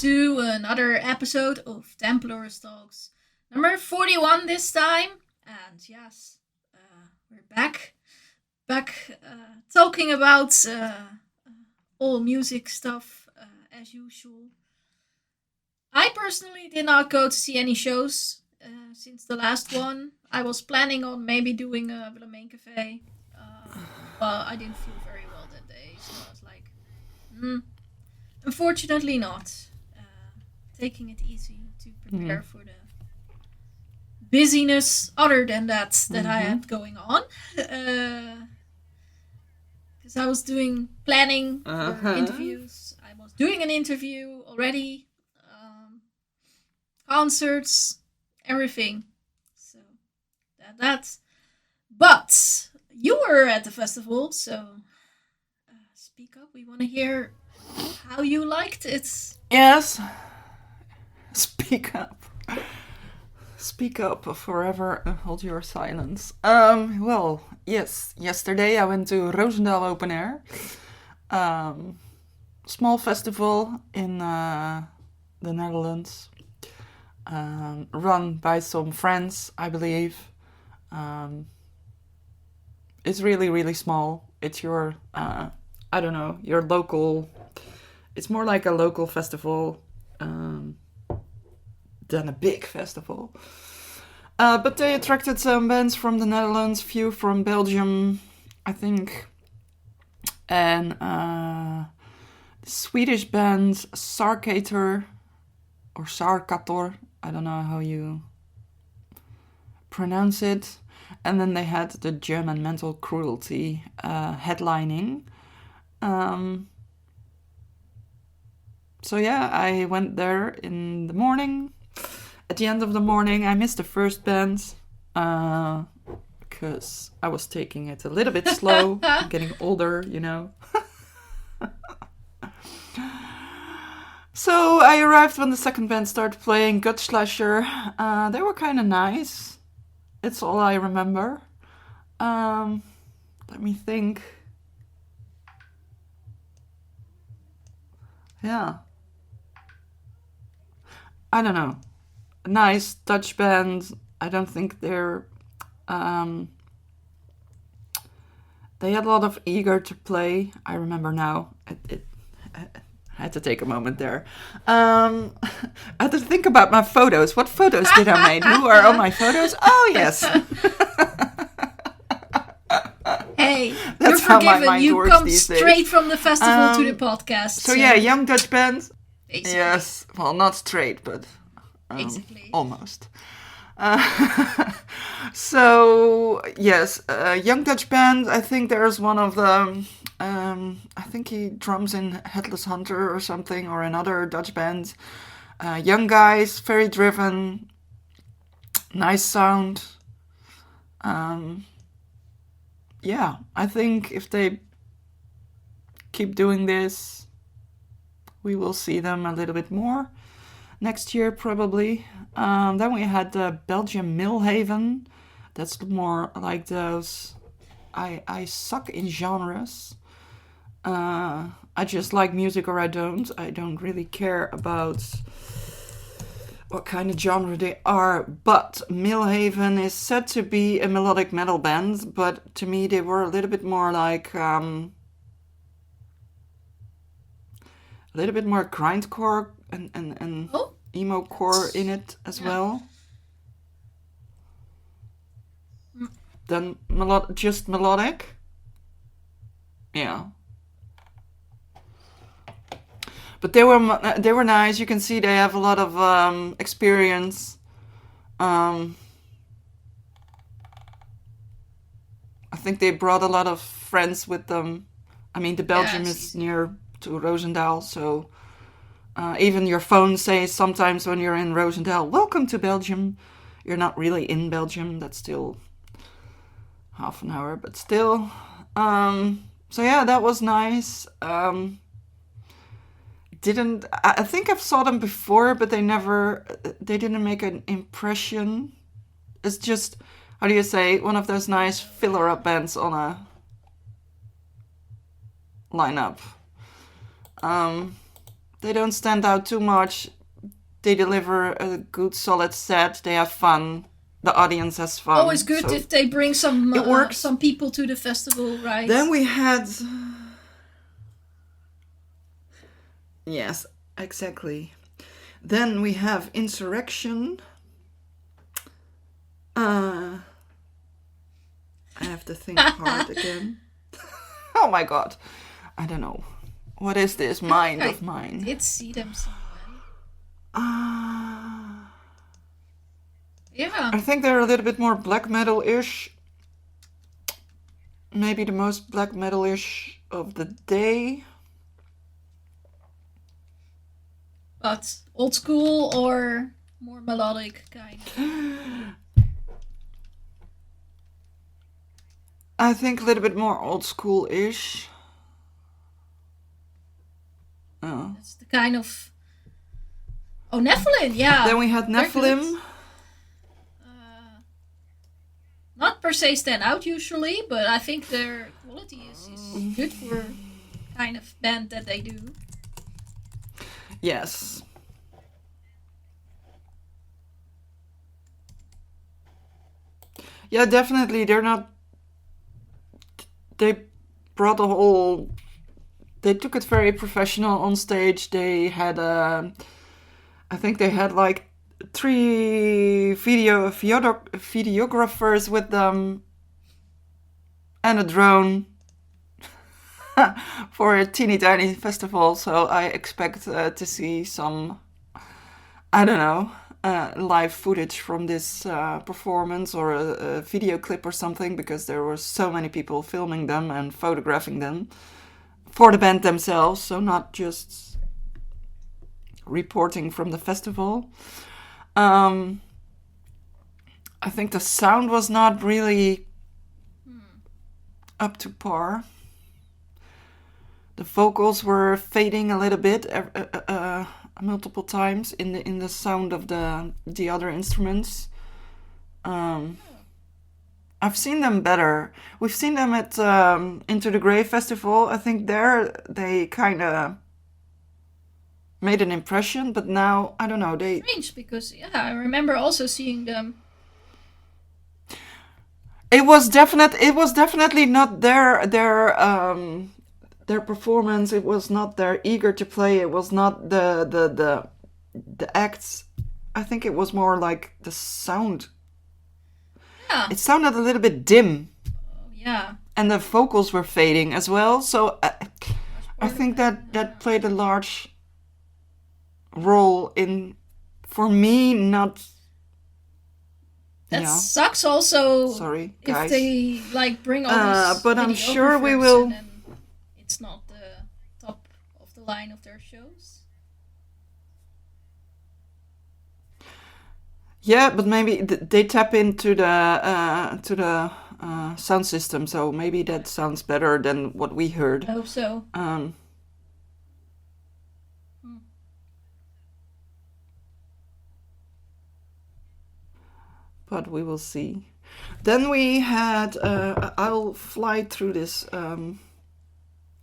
to another episode of Templars Talks, number 41 this time. And yes, we're back talking about all music stuff as usual. I personally did not go to see any shows since the last one. I was planning on maybe doing a Willemijn Cafe, but I didn't feel very well that day, so I was like, unfortunately not. Taking it easy to prepare for the busyness other than that I had going on. Because I was doing planning for interviews. I was doing an interview already. Concerts, everything. So that's. But you were at the festival, so speak up. We want to hear how you liked it. Yes. Speak up. Speak up or forever hold your silence. Well, yes. Yesterday I went to Rosendale Open Air. Small festival in the Netherlands. Run by some friends, I believe. It's really, really small. It's your, your local... It's more like a local festival than a big festival. But they attracted some bands from the Netherlands, few from Belgium, I think. And the Swedish band Sarkator, or Sarkator, I don't know how you pronounce it. And then they had the German Mental Cruelty headlining. So yeah, I went there in the morning. At the end of the morning, I missed the first band because I was taking it a little bit slow. I'm getting older, you know. So I arrived when the second band started playing, Gutslasher. They were kind of nice. It's all I remember. Let me think. Yeah. I don't know. A nice Dutch band. I don't think they're... they had a lot of eager to play. I remember now. I had to take a moment there. I had to think about my photos. What photos did I make? Who are on my photos? Oh, yes. Hey, that's you're how my forgiven. mind You works come these straight days. from the festival to the podcast. So yeah, young Dutch band. Basically. Yes, well, not straight, but Basically. almost. So yes, young Dutch band. I think there's one of them. I think he drums in Headless Hunter or something, or another Dutch band. Young guys, very driven, nice sound. Yeah, I think if they keep doing this, we will see them a little bit more next year probably. Then we had Belgium Millhaven. That's more like those. I suck in genres. I just like music or I don't. I don't really care about what kind of genre they are. But Millhaven is said to be a melodic metal band, but to me they were a little bit more like a little bit more grindcore and emo core in it as well. Than just melodic. Yeah. But they were nice. You can see they have a lot of experience. I think they brought a lot of friends with them. I mean, the Belgium is near to Rosendale, so even your phone says sometimes when you're in Rosendale, "Welcome to Belgium." You're not really in Belgium. That's still half an hour, but still. So yeah, that was nice. I think I've saw them before, but they didn't make an impression. It's just, how do you say, one of those nice filler-up bands on a lineup. They don't stand out too much. They deliver a good, solid set. They have fun. The audience has fun. Always good so if they bring some it works. Some people to the festival, right? Then we had... Yes, exactly. Then we have Insurrection. I have to think hard again. Oh my god. I don't know. What is this mind of mine? I did see them somewhere. Yeah. I think they're a little bit more black metal-ish. Maybe the most black metal-ish of the day. But old school or more melodic kind? I think a little bit more old school-ish. Oh. That's the kind of... Oh, Nephilim, yeah. Then we had Nephilim. Not per se stand out usually, but I think their quality is good for kind of band that they do. Yes. Yeah, definitely. They're not... They brought a whole... They took it very professional on stage. They had I think they had like 3 videographers with them and a drone for a teeny tiny festival. So I expect to see some, I don't know, live footage from this performance or a video clip or something, because there were so many people filming them and photographing them for the band themselves, so not just reporting from the festival. I think the sound was not really up to par. The vocals were fading a little bit multiple times in the sound of the other instruments. I've seen them better. We've seen them at Into the Grey Festival. I think there they kind of made an impression, but now I don't know. They strange because I remember also seeing them. It was definitely not their performance. It was not their eager to play. It was not the acts. I think it was more like the sound. Yeah. It sounded a little bit dim. Yeah. And the vocals were fading as well. So I think that played a large role in, for me, not... That sucks also. Sorry, guys. If they like bring all these but I'm sure we will... And it's not the top of the line of their shows. Yeah, but maybe they tap into the sound system, so maybe that sounds better than what we heard. I hope so. But we will see. Then we had... I'll fly through this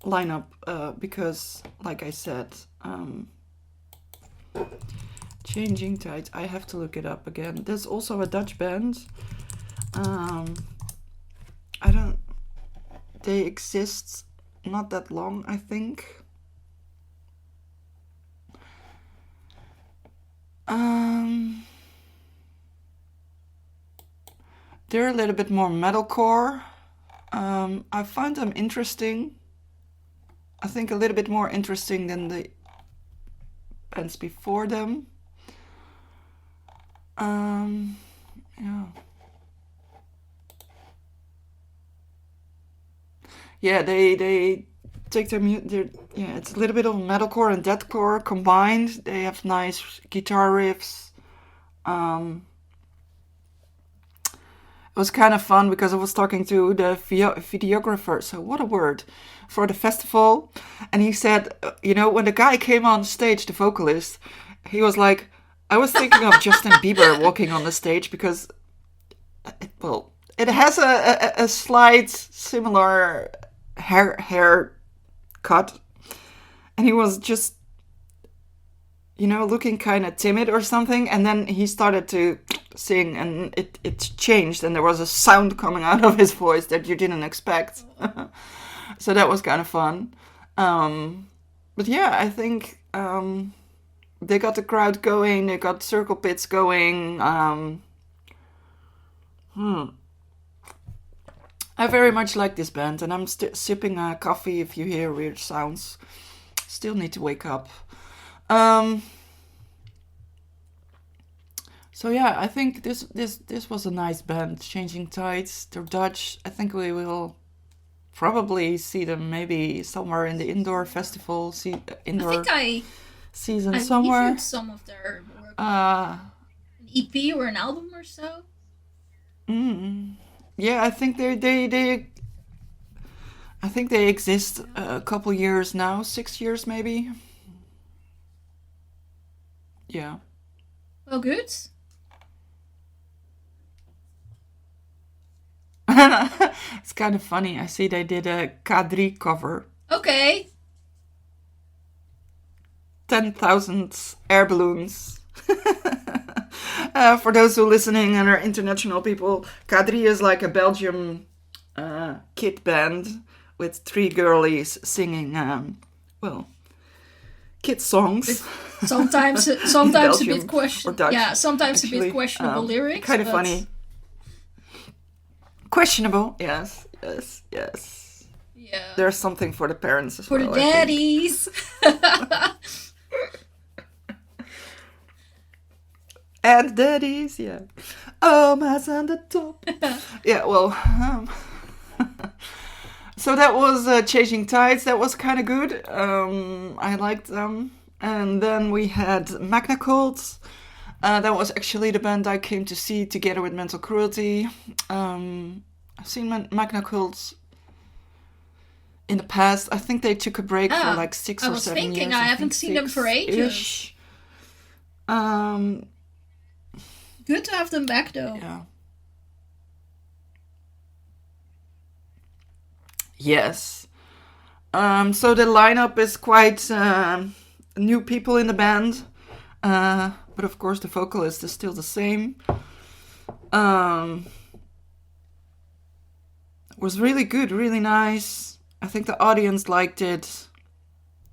lineup because, like I said... Changing Tides. I have to look it up again. There's also a Dutch band. I don't... They exist not that long, I think. They're a little bit more metalcore. I find them interesting. I think a little bit more interesting than the bands before them. Yeah, they take their it's a little bit of metalcore and deathcore combined. They have nice guitar riffs. It was kind of fun because I was talking to the videographer, so what a word, for the festival, and he said, when the guy came on stage, the vocalist, he was like, I was thinking of Justin Bieber walking on the stage because, it has a slight similar hair cut, and he was just looking kind of timid or something, and then he started to sing, and it changed, and there was a sound coming out of his voice that you didn't expect. So that was kind of fun. But yeah, I think they got the crowd going, they got circle pits going. I very much like this band, and I'm sipping coffee if you hear weird sounds. Still need to wake up. So yeah, I think this was a nice band. Changing Tides, they're Dutch. I think we will probably see them maybe somewhere in the indoor festival, indoor season somewhere. I reviewed some of their work. An EP or an album or so. Yeah, I think they exist a couple years now, 6 years maybe. Yeah. Well, good. It's kind of funny. I see they did a K3 cover. Okay. 10,000 air balloons. For those who are listening and are international people, K3 is like a Belgium kid band with 3 girlies singing, kid songs. Sometimes a bit questionable. Yeah, sometimes actually, a bit questionable lyrics. Kind of funny. Questionable, yes. Yeah. There's something for the parents as well. For the daddies. And daddies, yeah. Oh, man's on the top. Yeah, well. So that was Changing Tides. That was kind of good. I liked them. And then we had Magna Cult. That was actually the band I came to see together with Mental Cruelty. I've seen Magna Cult in the past. I think they took a break for like 6 or 7 years. I was thinking I haven't seen them for ages. Good to have them back though. Yeah. Yes. So the lineup is quite new people in the band. But of course the vocalist is still the same. It was really good, really nice. I think the audience liked it.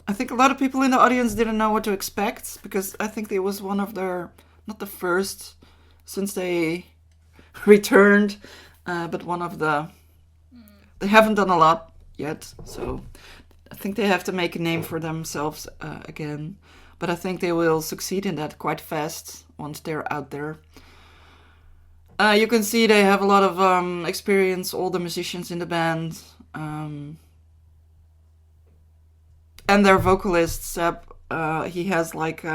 I think a lot of people in the audience didn't know what to expect, because I think it was one of their, not the first since they returned, but one of the, they haven't done a lot yet, so I think they have to make a name for themselves again. But I think they will succeed in that quite fast once they're out there. You can see they have a lot of experience, all the musicians in the band. And their vocalist, Seb, he has like...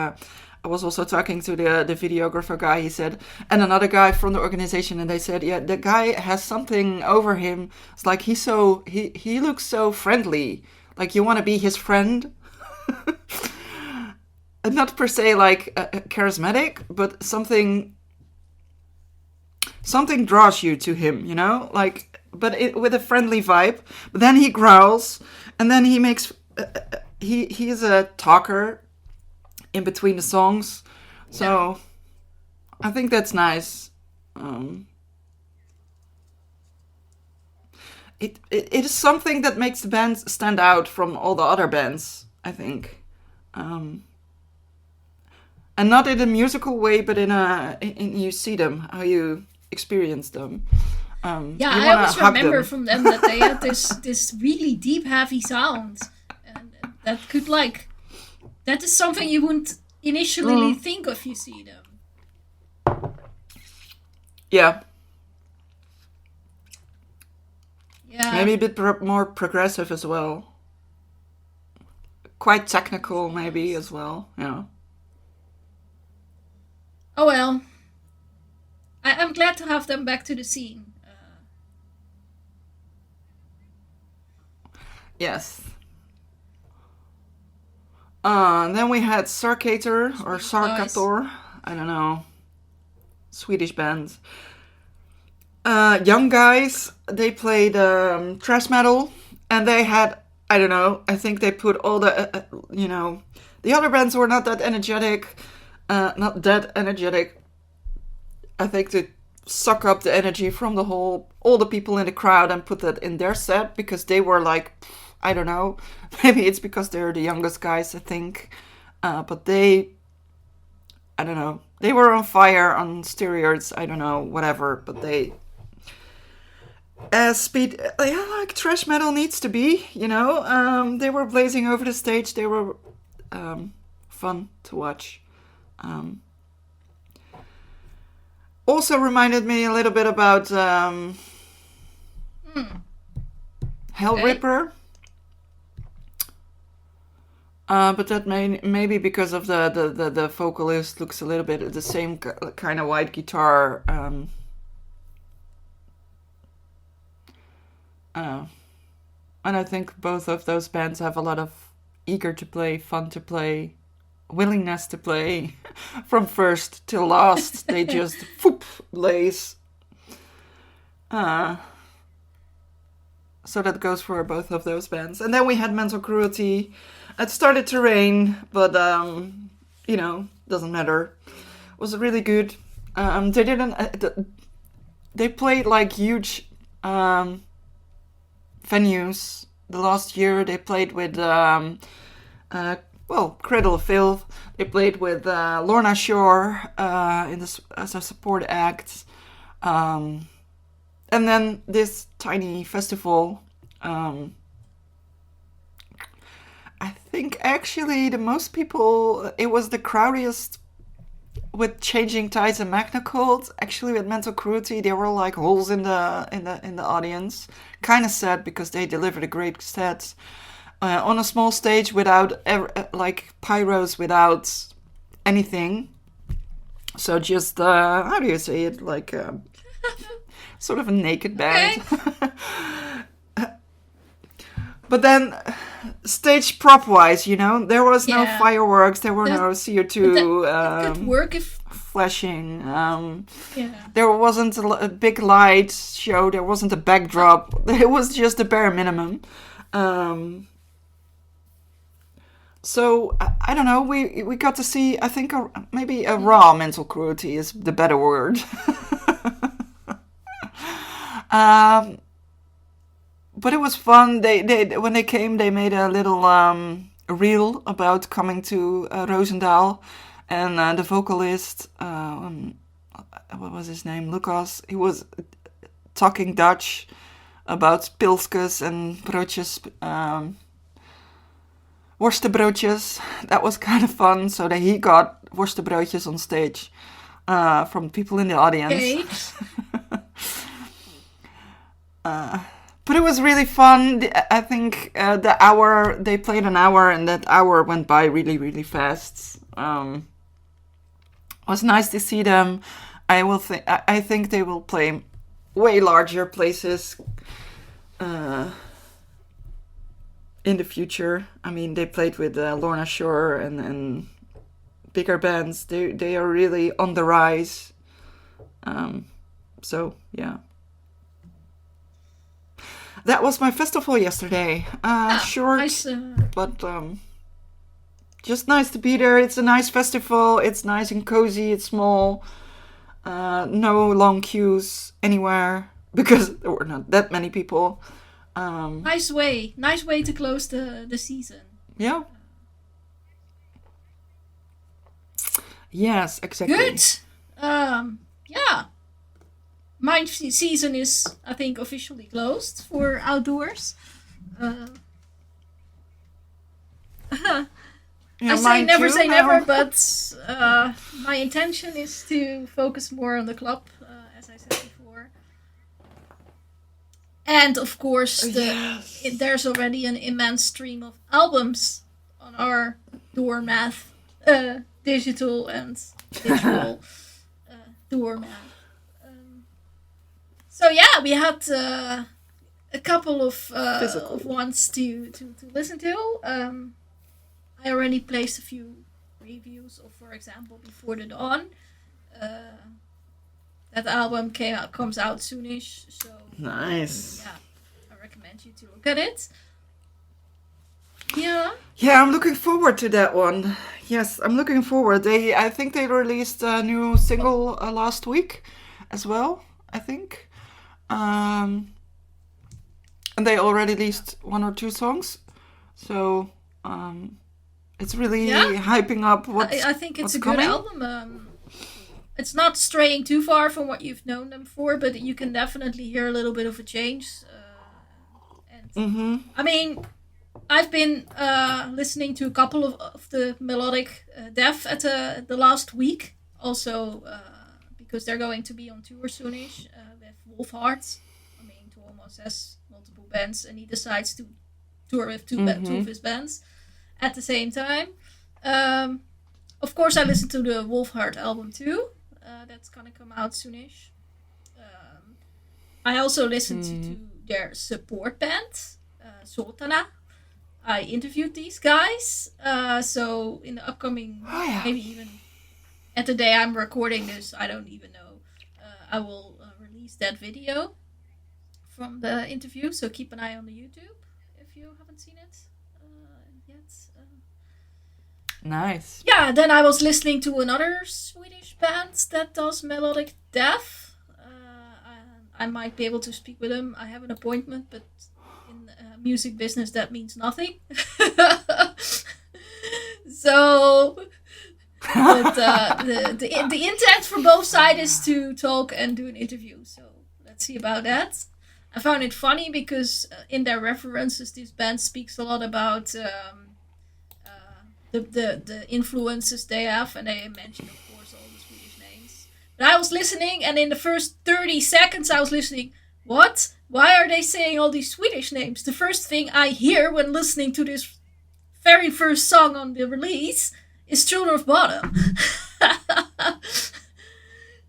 I was also talking to the videographer guy, he said, and another guy from the organization, and they said, yeah, the guy has something over him. It's like he looks so friendly. Like you want to be his friend. And not per se like charismatic, but something draws you to him, you know, like, but with a friendly vibe. But then he growls, and then he makes he is a talker in between the songs, so I think that's nice. It is something that makes the band stand out from all the other bands, I think. And not in a musical way, but in you see them, how you experience them. Yeah, I always remember from them that they had this really deep, heavy sound, and that could like, that is something you wouldn't initially think of if you see them. Yeah. Yeah. Maybe a bit more progressive as well. Quite technical, maybe as well. Yeah. Oh well, I'm glad to have them back to the scene. Yes. Then we had Sarkator or Sarkator, I don't know, Swedish band. Young guys, they played thrash metal, and they had, I don't know, I think they put all the, The other bands were not that energetic. I think they suck up the energy from all the people in the crowd and put that in their set, because they were like, I don't know, maybe it's because they're the youngest guys, I think. But they were on fire, on steroids, I don't know, whatever. But they, like thrash metal needs to be, they were blazing over the stage. They were fun to watch. Also reminded me a little bit about Hell Ripper. But that maybe because of the vocalist looks a little bit the same kind of white guitar. And I think both of those bands have a lot of eager to play, fun to play, willingness to play from first till last. They just blaze. So that goes for both of those bands. And then we had Mental Cruelty. It started to rain, but doesn't matter. It was really good. They played like huge venues. The last year they played with Cradle of Filth. They played with Lorna Shore as a support act. And then this tiny festival. I think actually the most people, it was the crowdiest with Changing Tides and Magna Cold. Actually with Mental Cruelty, there were like holes in the audience. Kind of sad because they delivered a great set on a small stage without like pyros, without anything. So just how do you say it, like sort of a naked band. Okay. But then stage prop wise, there was no fireworks, there were no CO2 it could work if flashing. There wasn't a big light show, there wasn't a backdrop. It was just the bare minimum. So I don't know, we got to see, I think maybe a raw Mental Cruelty is the better word. But it was fun. They when they came, they made a little reel about coming to Rosendal, and the vocalist, what was his name, Lucas. He was talking Dutch about pilsjes and broodjes, worstenbroodjes. That was kind of fun. So that he got worstenbroodjes on stage from people in the audience. But it was really fun. I think they played an hour, and that hour went by really, really fast. It was nice to see them. I think they will play way larger places in the future. I mean, they played with Lorna Shore and bigger bands. They are really on the rise. So yeah. That was my festival yesterday. Short, nice, but just nice to be there. It's a nice festival. It's nice and cozy. It's small. No long queues anywhere because there were not that many people. Nice way to close the season. Yeah. Yes, exactly. Good. Yeah. My season is, I think, officially closed for outdoors. I say never say never, but my intention is to focus more on the club, as I said before. And of course, there's already an immense stream of albums on our doormat, digital and digital doormat. So yeah, we had a couple of ones to listen to. I already placed a few reviews of, for example, Before the Dawn. That album comes out soonish, so nice. Yeah, I recommend you to look at it. Yeah. Yeah, I'm looking forward to that one. Yes, I'm looking forward. I think they released a new single last week as well, I think. Um, and they already released one or two songs. So it's really hyping up I think it's what's a coming. good album. It's not straying too far from what you've known them for, but you can definitely hear a little bit of a change. I mean, I've been listening to a couple of the Melodic Death at the last week. Also, because they're going to be on tour soonish with Wolfheart. I mean, Thomas has multiple bands, and he decides to tour with two of his bands at the same time. Of course, I listened to the Wolfheart album too. That's gonna come out soonish. I also listened to their support band, Sultana. I interviewed these guys. So in the upcoming, maybe even at the day I'm recording this, I don't even know. I will release that video from the interview. So keep an eye on the YouTube if you haven't seen it yet. Nice. Yeah, then I was listening to another Swedish band that does Melodic Death. I might be able to speak with them. I have an appointment, but in music business that means nothing. So, but the intent for both sides is to talk and do an interview. So let's see about that. I found it funny because in their references, this band speaks a lot about the influences they have, and they mention, of course, all the Swedish names. But I was listening, and in the first 30 seconds I was listening, what? Why are they saying all these Swedish names? The first thing I hear when listening to this very first song on the release is Children of Bottom.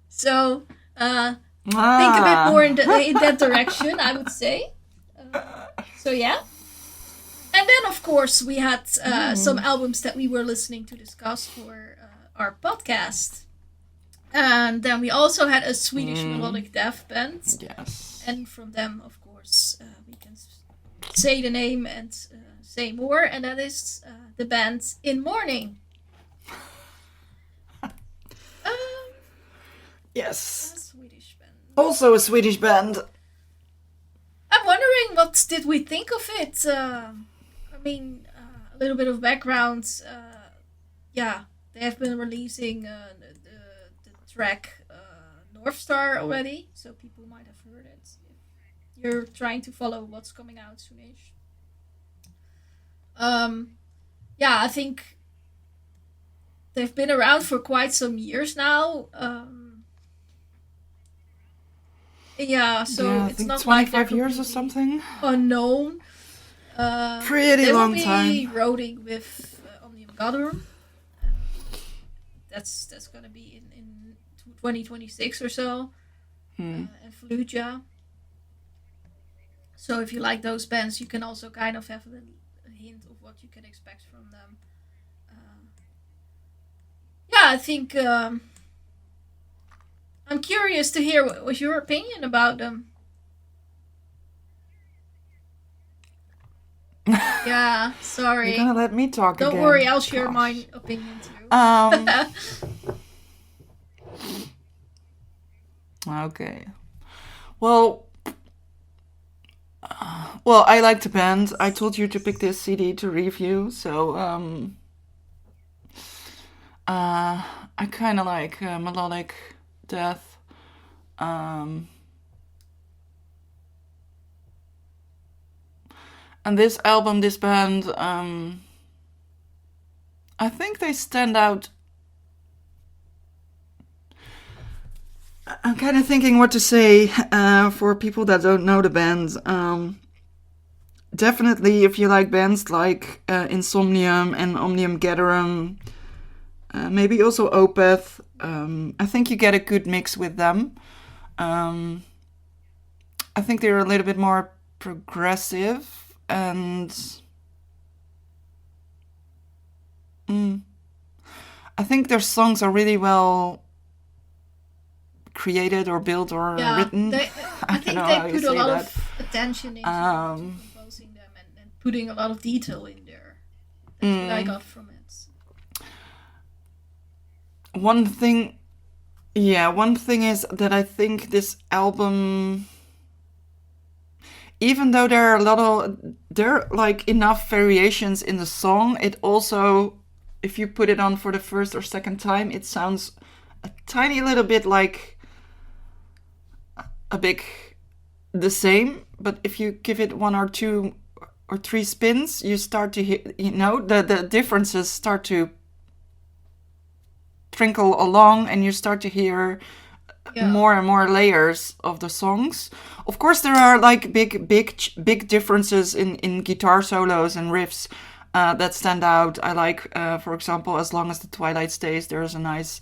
So, think a bit more in that direction, I would say. So, yeah. And then, of course, we had some albums that we were listening to discuss for our podcast. And then we also had a Swedish Melodic Death band. Yes. And from them, of course, we can say the name and say more. And that is the band In Mourning. Yes. A Swedish band. Also a Swedish band. I'm wondering, what did we think of it? I mean, a little bit of background. Yeah, they have been releasing the track North Star already, so people might have heard it. If you're trying to follow what's coming out soonish. Yeah, I think they've been around for quite some years now. Yeah, so it's not like 25 years or something. Unknown. Pretty long time. They will be roading with Omnium Gatherum. That's gonna be in 2026 or so. And Fallujah. So if you like those bands, you can also kind of have a hint of what you can expect from them. Yeah, I think I'm curious to hear what was your opinion about them. Yeah, sorry. You're gonna let me talk Don't again. worry, I'll share my opinion too. Okay. Well, I like the band. I told you to pick this CD to review, so I kind of like Melodic Death. And this album, this band, I think they stand out. I'm kind of thinking what to say for people that don't know the band. Definitely, if you like bands like Insomnium and Omnium Gatherum, maybe also Opeth, I think you get a good mix with them. I think they're a little bit more progressive, and I think their songs are really well created or built or written. I think they put a lot of attention into composing them and putting a lot of detail in there. That's what I got from it. One thing is that I think this album, even though there are like enough variations in the song, it also, if you put it on for the first or second time, it sounds a tiny little bit like the same. But if you give it 1 or 2 or 3 spins, you start to hear, the differences start to trickle along, and you start to hear more and more layers of the songs. Of course, there are like big differences in guitar solos and riffs that stand out. I like, for example, As Long as the Twilight Stays, there's a nice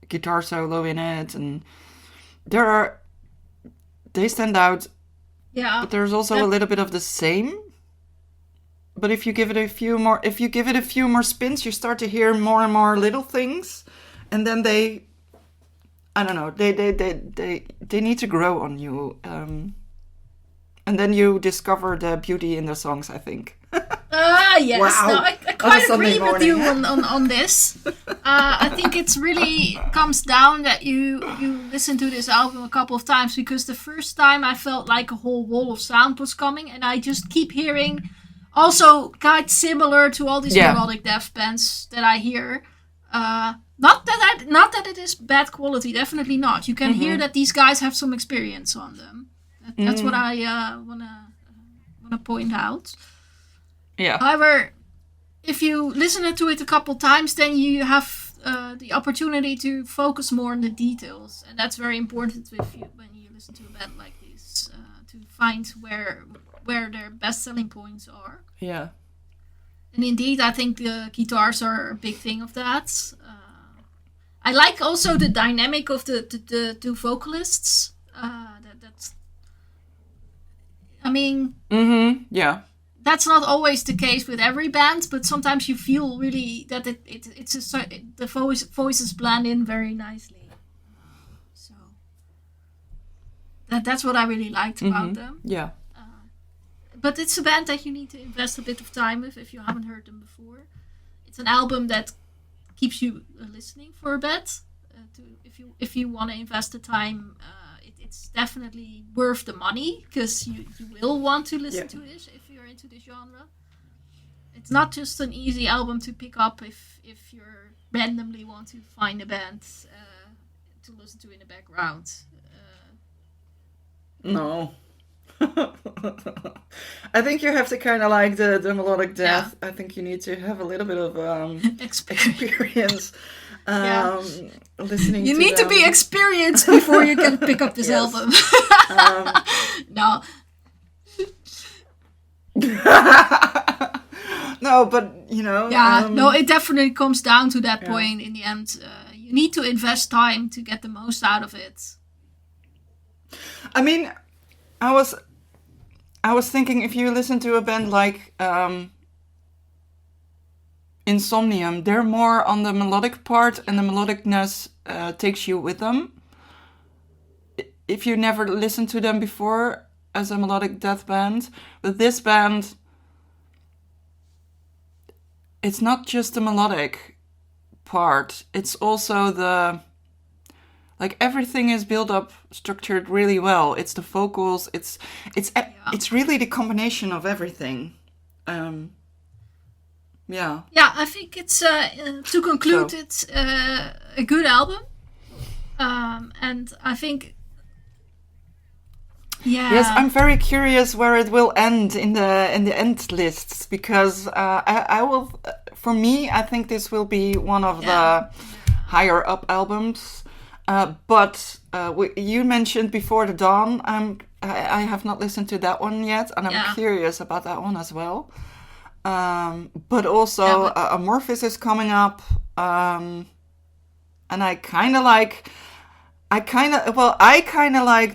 guitar solo in it, and they stand out. Yeah. But there's also a little bit of the same. But if you give it a few more spins, you start to hear more and more little things, and then they need to grow on you, and then you discover the beauty in the songs, I think. Yes. Wow. No, I quite agree with you on this. I think it's really comes down that you listen to this album a couple of times, because the first time I felt like a whole wall of sound was coming, and I just keep hearing, also quite similar to all these Melodic Death bands that I hear. Not that it is bad quality, definitely not. You can hear that these guys have some experience on them. That's what I wanna point out. Yeah. However, if you listen to it a couple times, then you have the opportunity to focus more on the details, and that's very important when you listen to a band like this, to find where their best selling points are. Yeah. And indeed, I think the guitars are a big thing of that. I like also the dynamic of the two vocalists. Yeah. That's not always the case with every band, but sometimes you feel really that the voices blend in very nicely. So that's what I really liked about them. Yeah. But it's a band that you need to invest a bit of time with if you haven't heard them before. It's an album that keeps you listening for a bit. If you want to invest the time, it's definitely worth the money, because you will want to listen to this if you're into this genre. It's not just an easy album to pick up if you randomly want to find a band to listen to in the background. No. I think you have to kind of like the Melodic Death. I think you need to have a little bit of experience listening. You need to be experienced before you can pick up this album. No. No, but no, it definitely comes down to that point in the end. You need to invest time to get the most out of it. I mean, I was thinking, if you listen to a band like Insomnium, they're more on the melodic part, and the melodicness takes you with them. If you never listened to them before as a melodic death band, but this band, it's not just the melodic part, it's also everything is built up, structured really well. It's the vocals. It's really the combination of everything. Yeah, I think it's to conclude, it's a good album, and I think. Yeah. Yes, I'm very curious where it will end in the end lists, because I will. For me, I think this will be one of the higher up albums. But you mentioned Before the Dawn. I have not listened to that one yet, and I'm curious about that one as well. But also Amorphis is coming up, and I kind of like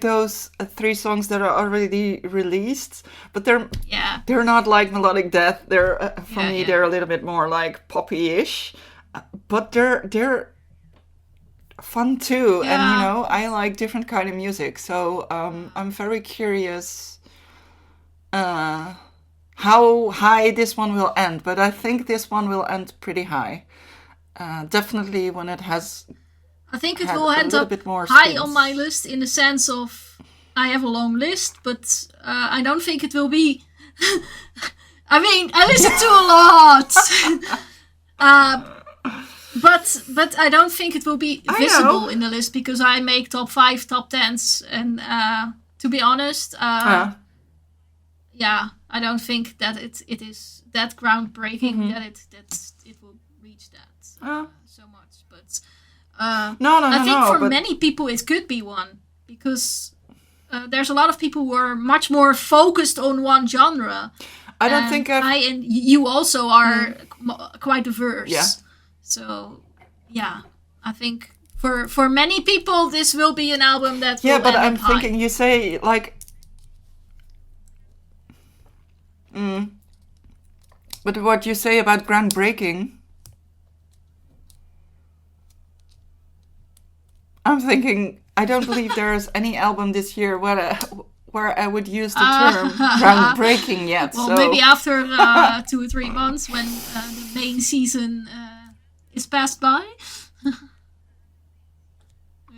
those 3 songs that are already released, but they're not like Melodic Death. They're for me they're a little bit more like poppy-ish, but they're fun too, and I like different kind of music, so I'm very curious how high this one will end, but I think this one will end pretty high. Definitely when it has. I think it had will a end little up bit more high spins. on my list in the sense of I have a long list, but I don't think it will be. I mean, I listen to a lot. But I don't think it will be visible in the list because I make top 5, top 10s, and to be honest, yeah, I don't think that it is that groundbreaking that it will reach that so much. But I think for many people it could be one because there's a lot of people who are much more focused on one genre. I don't think I and you also are quite diverse. Yeah. So, yeah, I think for many people this will be an album that will but end I'm up high. thinking you say like. But what you say about groundbreaking, I'm thinking I don't believe there's any album this year where I would use the term groundbreaking yet. Well, so. maybe after 2 or 3 months when the main season is passed by.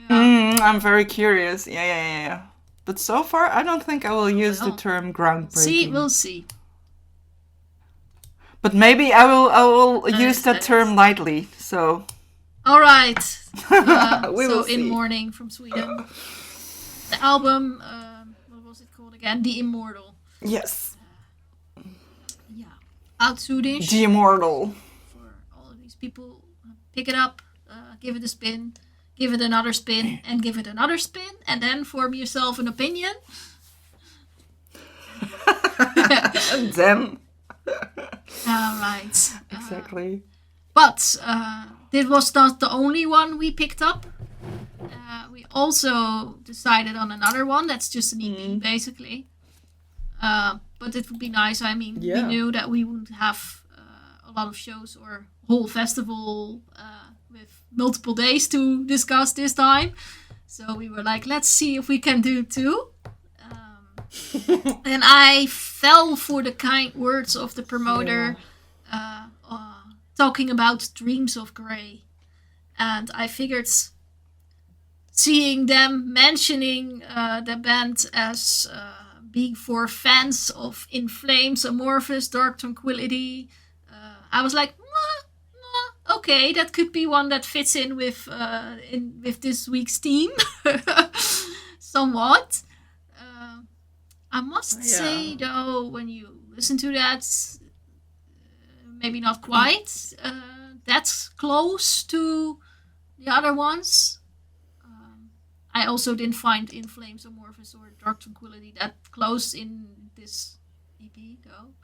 I'm very curious. Yeah. But so far, I don't think I will use the term groundbreaking. We'll see. But maybe I will use that term lightly. So. All right. We will see. In Mourning from Sweden, the album. What was it called again? The Immortal. Yes. Out Swedish. The Immortal. For all of these people, pick it up, give it a spin, give it another spin, and give it another spin, and then form yourself an opinion. And then. All right. Exactly. But this was not the only one we picked up. We also decided on another one. That's just an EP, basically. But it would be nice. I mean, we knew that we wouldn't have a lot of shows or whole festival with multiple days to discuss this time. So we were like, let's see if we can do 2. And I fell for the kind words of the promoter talking about Dreams of Grey. And I figured seeing them mentioning the band as being for fans of In Flames, Amorphous, Dark Tranquility, I was like, okay, that could be one that fits in with this week's theme somewhat. I must say, though, when you listen to that, maybe not quite that's close to the other ones. I also didn't find In Flames, Amorphous, or Dark Tranquility that close in this EP, though.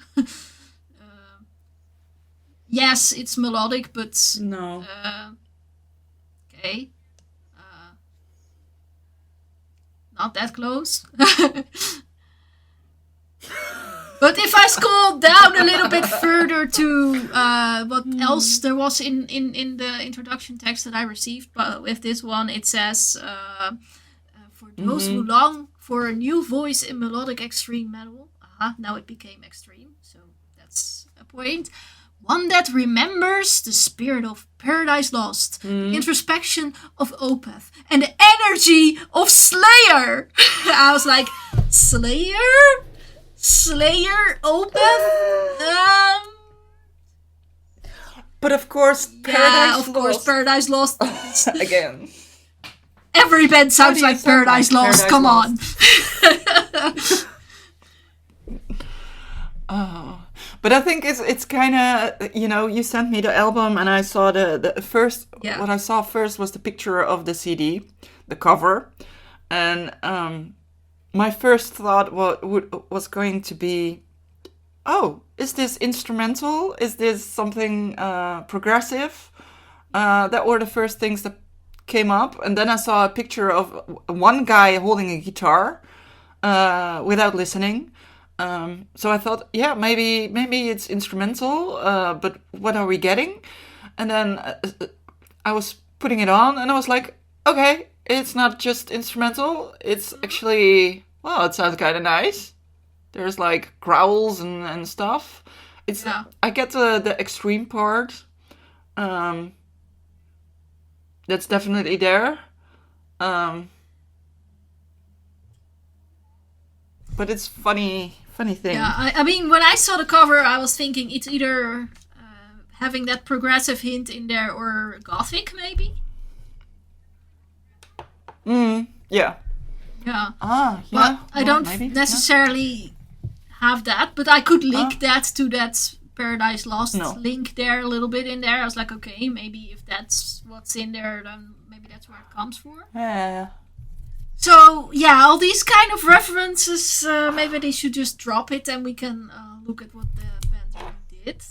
Yes, it's melodic, but... No. Okay. Not that close. But if I scroll down a little bit further to what else there was in the introduction text that I received, but with this one it says, for those who long for a new voice in melodic extreme metal, now it became extreme, so that's a point. One that remembers the spirit of Paradise Lost, the introspection of Opeth, and the energy of Slayer. I was like, Slayer, Opeth? But of course, Paradise Lost. Again. Every band sounds like Paradise Lost. Come on. Oh, but I think it's kind of, you sent me the album and I saw the first. Yeah. What I saw first was the picture of the CD, the cover, and my first thought was going to be, oh, is this instrumental? Is this something progressive? That were the first things that came up. And then I saw a picture of one guy holding a guitar without listening. So I thought, yeah, maybe it's instrumental, but what are we getting? And then I was putting it on and I was like, okay, it's not just instrumental. It's actually, well, it sounds kind of nice. There's like growls and stuff. It's I get the extreme part. That's definitely there. But it's funny thing. Yeah, I mean, when I saw the cover, I was thinking it's either having that progressive hint in there or gothic, maybe. Yeah. Yeah. Yeah. But I don't necessarily have that, but I could link that to that Paradise Lost link there a little bit in there. I was like, okay, maybe if that's what's in there, then maybe that's where it comes from. Yeah. So, yeah, all these kind of references, maybe they should just drop it and we can look at what the band really did.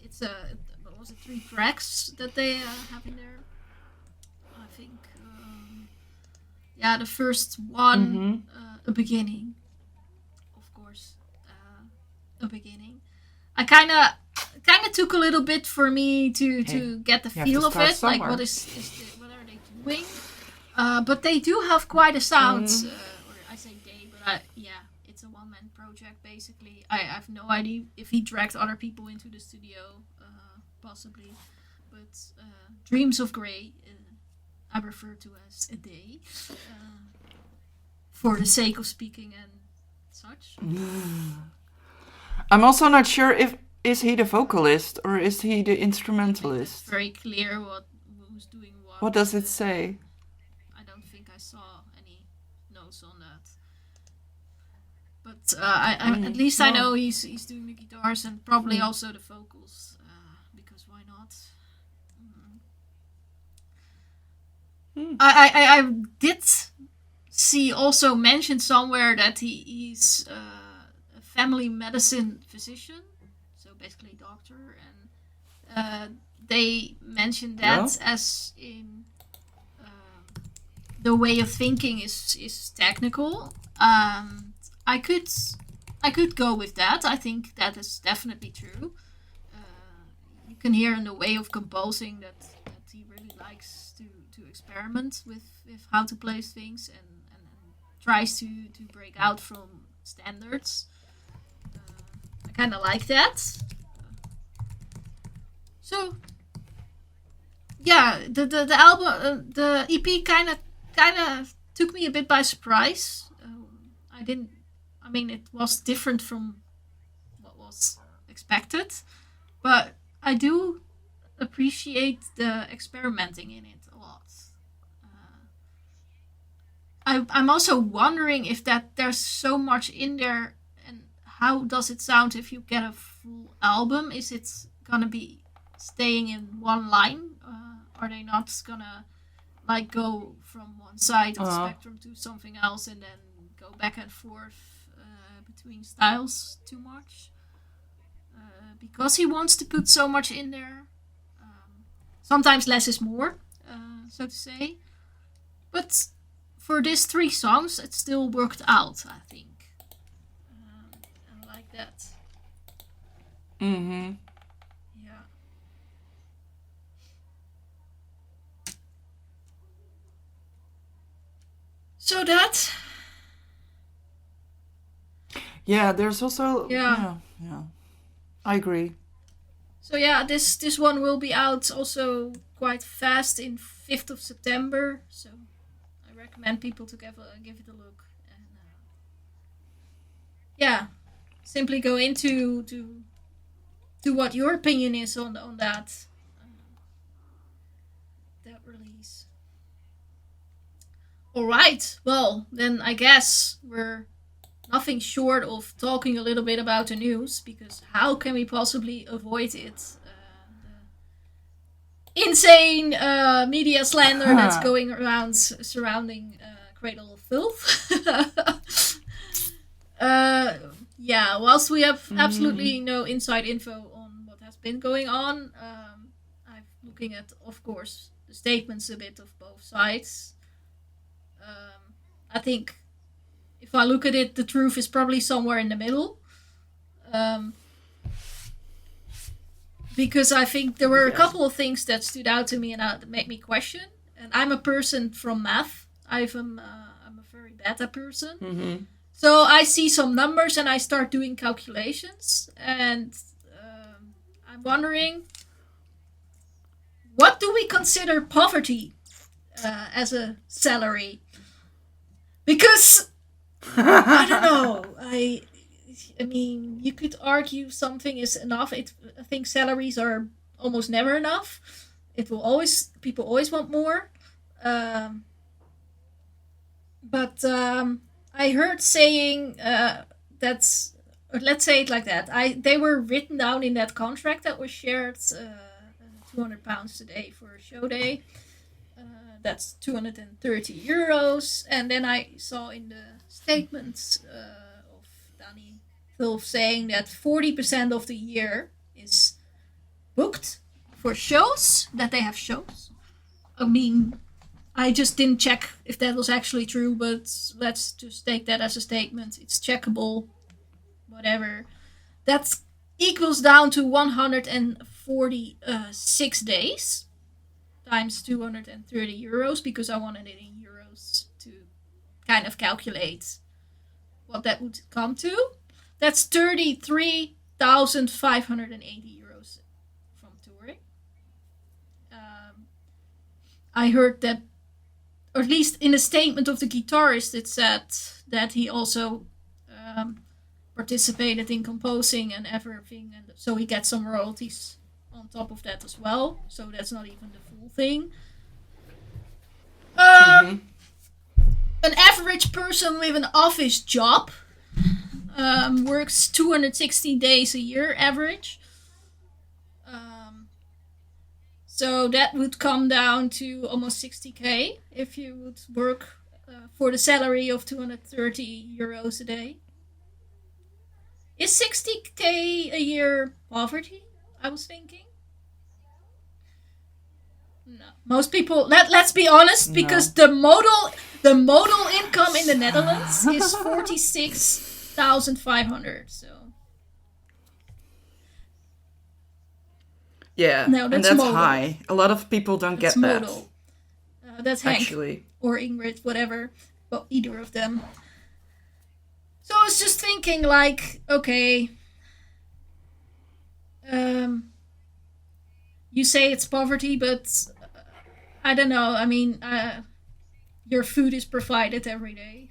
It's what was it, 3 tracks that they have in there? I think, the first one, A Beginning. Of course, A Beginning. I kind of took a little bit for me to get the feel of it. Somewhere. Like, what are they doing? But they do have quite a sound. Or I say they, but it's a one-man project basically. I have no idea if he dragged other people into the studio, possibly. But Dreams of Grey, I refer to as a day, for the sake of speaking and such. I'm also not sure is he the vocalist or is he the instrumentalist. It's very clear who's doing what. What does it say? I don't think I saw any notes on that. But at least I know he's doing the guitars and probably also the vocals, because why not? I did see also mentioned somewhere that he's a family medicine physician, so basically a doctor, and they mentioned that as in the way of thinking is technical. I could go with that. I think that is definitely true. You can hear in the way of composing that he really likes to experiment with how to place things and tries to break out from standards. I kind of like that. So yeah, the album, the EP kind of took me a bit by surprise. It was different from what was expected, but I do appreciate the experimenting in it a lot. I'm also wondering if there's so much in there, and how does it sound if you get a full album? Is it gonna be staying in one line? Are they not gonna like go from one side of the spectrum to something else and then go back and forth between styles too much? Because he wants to put so much in there. Sometimes less is more, so to say. But for these 3 songs, it still worked out, I think. I like that. Mm-hmm. Yeah. So that... Yeah, there's also... Yeah. I agree. So yeah, this one will be out also quite fast in 5th of September. So I recommend people to give it a look. And simply go into to what your opinion is on that release. All right. Well, then I guess we're nothing short of talking a little bit about the news, because how can we possibly avoid it? The insane media slander that's going around surrounding Cradle of Filth. Whilst we have absolutely no inside info on what has been going on, I'm looking at, of course, the statements a bit of both sides. I think if I look at it, the truth is probably somewhere in the middle. Because I think there were a couple of things that stood out to me and that made me question. And I'm a person from math. I'm a very beta person. Mm-hmm. So I see some numbers and I start doing calculations, and I'm wondering, what do we consider poverty as a salary? Because I don't know. I mean, you could argue something is enough. I think salaries are almost never enough. People always want more. Um, but I heard saying that's, or let's say it like that. They were written down in that contract that was shared. £200 a day for a show day. That's €230. And then I saw in the statements of Danny Filth saying that 40% of the year is booked for shows, that they have shows. I mean, I just didn't check if that was actually true, but let's just take that as a statement. It's checkable, whatever. That equals down to 146 days times €230, because I wanted it in euros to kind of calculate what that would come to. That's €33,580 from touring. I heard that, or at least in a statement of the guitarist, it said that he also participated in composing and everything, and so he gets some royalties on top of that as well. So that's not even the full thing. An average person with an office job works 260 days a year average. So that would come down to almost 60k if you would work for the salary of €230 a day. Is 60k a year poverty? I was thinking. No, most people. Let's be honest, because the modal income in the Netherlands is 46,500. So. Yeah, no, and that's modal. High. A lot of people don't get modal. That. That's Hank actually, or Ingrid, whatever. Well, either of them. So I was just thinking, like, okay, you say it's poverty, but I don't know. I mean, your food is provided every day.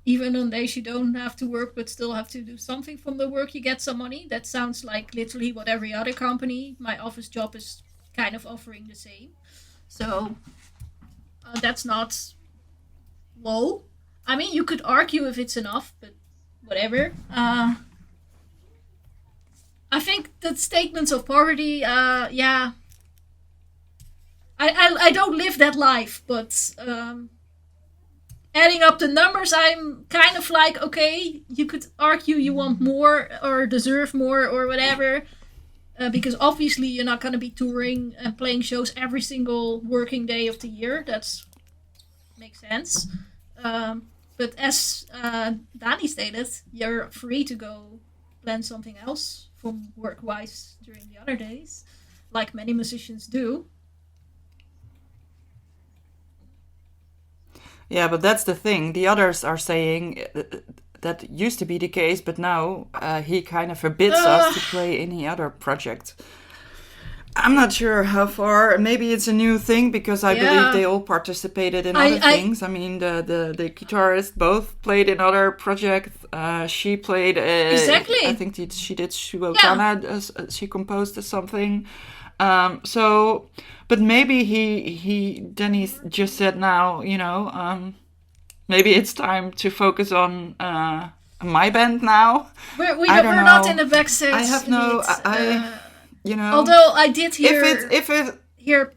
Even on days you don't have to work, but still have to do something from the work, you get some money. That sounds like literally what every other company, my office job, is kind of offering the same. So that's not low. I mean, you could argue if it's enough, but whatever. I think the statements of poverty, yeah. I don't live that life, but adding up the numbers, I'm kind of like, okay, you could argue you want more or deserve more or whatever, because obviously you're not going to be touring and playing shows every single working day of the year. That makes sense. But as Dani stated, you're free to go plan something else from work-wise during the other days, like many musicians do. Yeah, but that's the thing. The others are saying that used to be the case, but now he kind of forbids us to play any other project. I'm not sure how far. Maybe it's a new thing, because I believe they all participated in other things. I mean, the guitarist both played in other projects. She played... exactly. I think she did soooo. She composed something. So... But maybe Danny just said now, maybe it's time to focus on my band now. We're not in the backstage. I have no... Although I did hear hear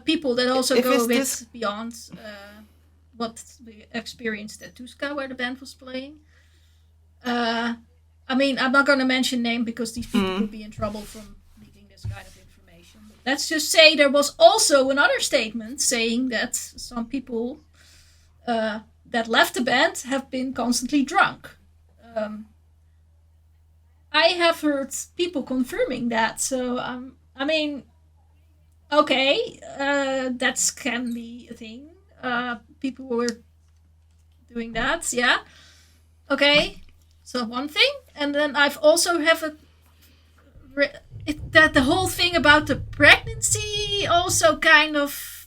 people that also go a bit beyond what we experienced at Tuska, where the band was playing. I mean, I'm not going to mention name because these people would be in trouble from leaking this kind of information. But let's just say there was also another statement saying that some people that left the band have been constantly drunk. I have heard people confirming that, so I mean, okay, that can be a thing. People were doing that, yeah. Okay, so one thing, and then I've also have that the whole thing about the pregnancy also kind of,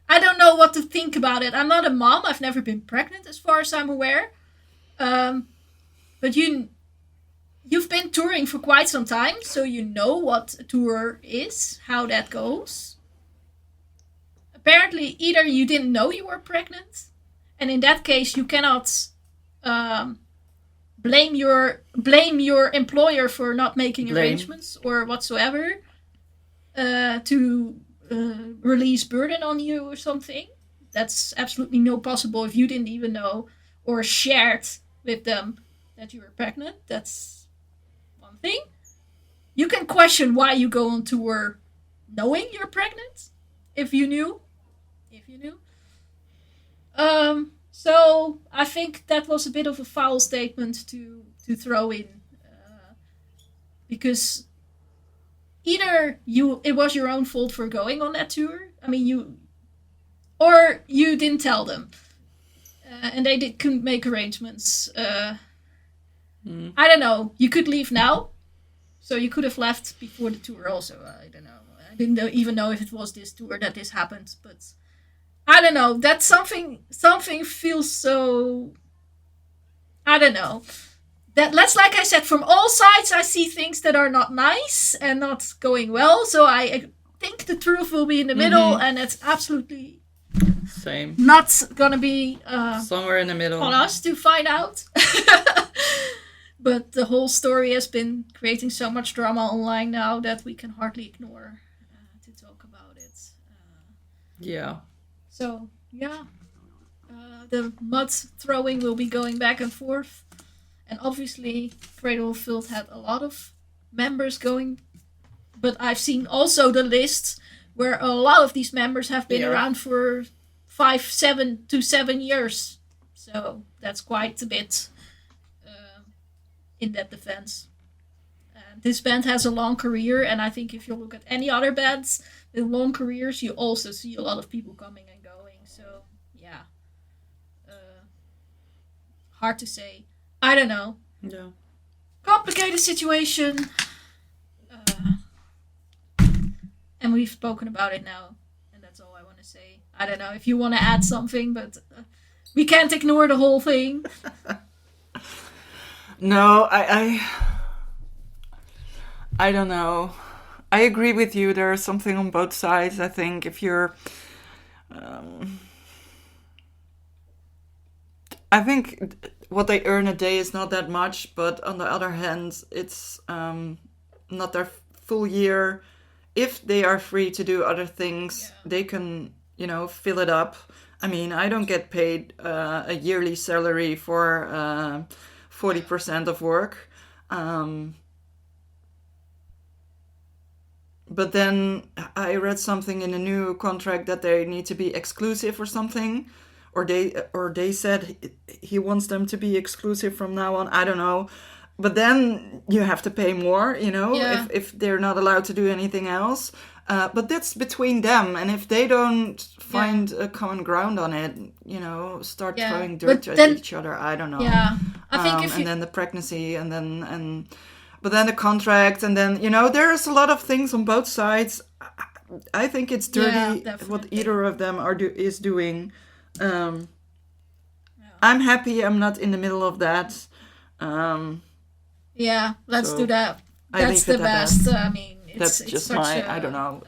I don't know what to think about it. I'm not a mom. I've never been pregnant, as far as I'm aware. But you've been touring for quite some time, so you know what a tour is, how that goes. Apparently, either you didn't know you were pregnant, and in that case, you cannot blame your employer for not making arrangements or whatsoever to release burden on you or something. That's absolutely no possible if you didn't even know or shared with them that you were pregnant. That's one thing. You can question why you go on tour knowing you're pregnant, if you knew. So I think that was a bit of a foul statement to throw in, because either it was your own fault for going on that tour. I mean, or you didn't tell them, and they couldn't make arrangements. I don't know. You could leave now, so you could have left before the tour. Also, I don't know. I didn't even know if it was this tour that this happened, but I don't know. That's something feels so. I don't know. That's like I said, from all sides I see things that are not nice and not going well. So I think the truth will be in the middle, and it's absolutely same. Not gonna be somewhere in the middle on us to find out. But the whole story has been creating so much drama online now that we can hardly ignore to talk about it. Yeah. So yeah, the mud throwing will be going back and forth. And obviously, Cradle of Filth had a lot of members going. But I've seen also the lists where a lot of these members have been around for 7 to 7 years. So that's quite a bit in that defense. This band has a long career. And I think if you look at any other bands with long careers, you also see a lot of people coming and going. So, yeah. Hard to say. I don't know. Yeah. Complicated situation. And we've spoken about it now. And that's all I want to say. I don't know if you want to add something, but we can't ignore the whole thing. No, I don't know. I agree with you. There's something on both sides. I think if you're... I think what they earn a day is not that much, but on the other hand, it's not their full year. If they are free to do other things, they can, fill it up. I mean, I don't get paid a yearly salary for 40% of work. But then I read something in a new contract that they need to be exclusive or something. Or they said he wants them to be exclusive from now on. I don't know. But then you have to pay more, if they're not allowed to do anything else. But that's between them. And if they don't find a common ground on it, start throwing dirt at each other, I don't know. Yeah, I think and then the pregnancy but then the contract, and then, there's a lot of things on both sides. I think it's dirty what either of them is doing. I'm happy I'm not in the middle of that. Let's do that. That's the best. I mean, that's just I don't know.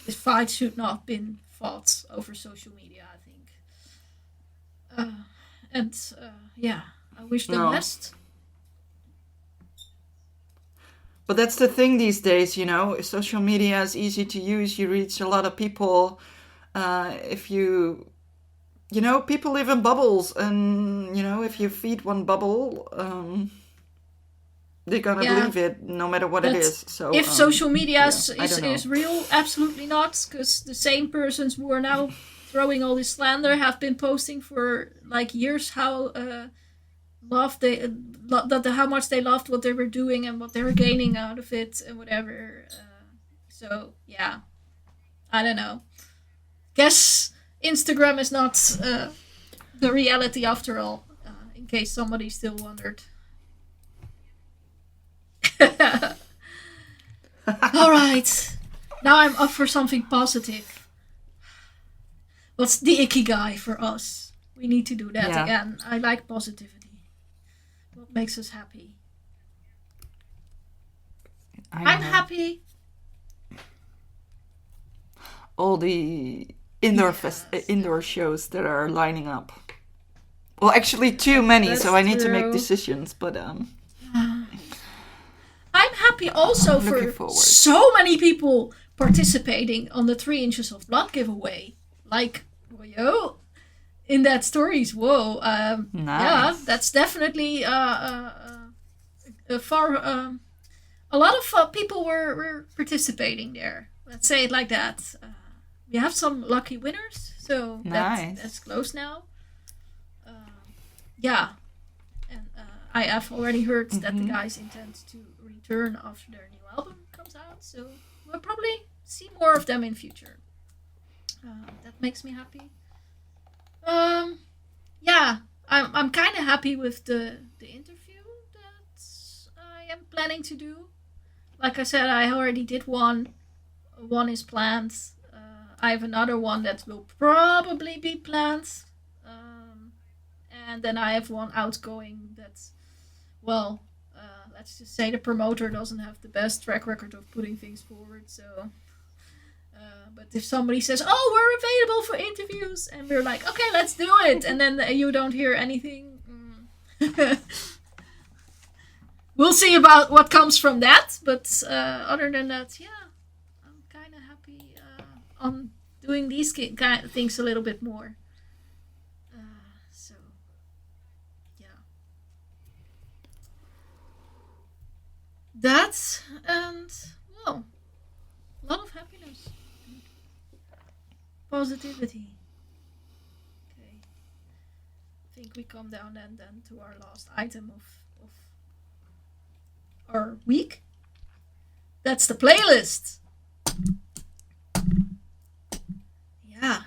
This fight should not have been fought over social media, I think. I wish them best. But that's the thing these days, social media is easy to use. You reach a lot of people. If you, people live in bubbles, and, if you feed one bubble, they're gonna believe it no matter what it is. So if social media is real, absolutely not, because the same persons who are now throwing all this slander have been posting for like years how how much they loved what they were doing and what they were gaining out of it and whatever. I don't know. Guess Instagram is not the reality after all. in case somebody still wondered. All right. Now I'm up for something positive. What's the ikigai for us? We need to do that again. I like positivity. What makes us happy? I'm happy. All the indoor shows that are lining up. Well, actually, too many, That's so I need to true. make decisions. But I'm happy also Looking for forward. so many people participating on the 3 inches of blood giveaway. Like, whoa, in that stories. Whoa, yeah, Nice. that's definitely far. A lot of people were participating there. Let's say it like that. We have some lucky winners, so Nice. that's close now. Yeah, and I have already heard that the guys intend to return after their new album comes out, so we'll probably see more of them in future. That makes me happy. Yeah, I'm kind of happy with the interview that I am planning to do. Like I said, I already did one. One is planned. I have another one that will probably be planned. And then I have one outgoing that's, well, let's just say the promoter doesn't have the best track record of putting things forward. So, but if somebody says, "Oh, we're available for interviews," and we're like, "Okay, let's do it," and then you don't hear anything, we'll see about what comes from that. But other than that, yeah, I'm kind of happy on doing these kind of things a little bit more. So, yeah. That, and, well, a lot of happiness. Positivity. Okay. I think we come down then to our last item of our week. That's the playlist. Yeah.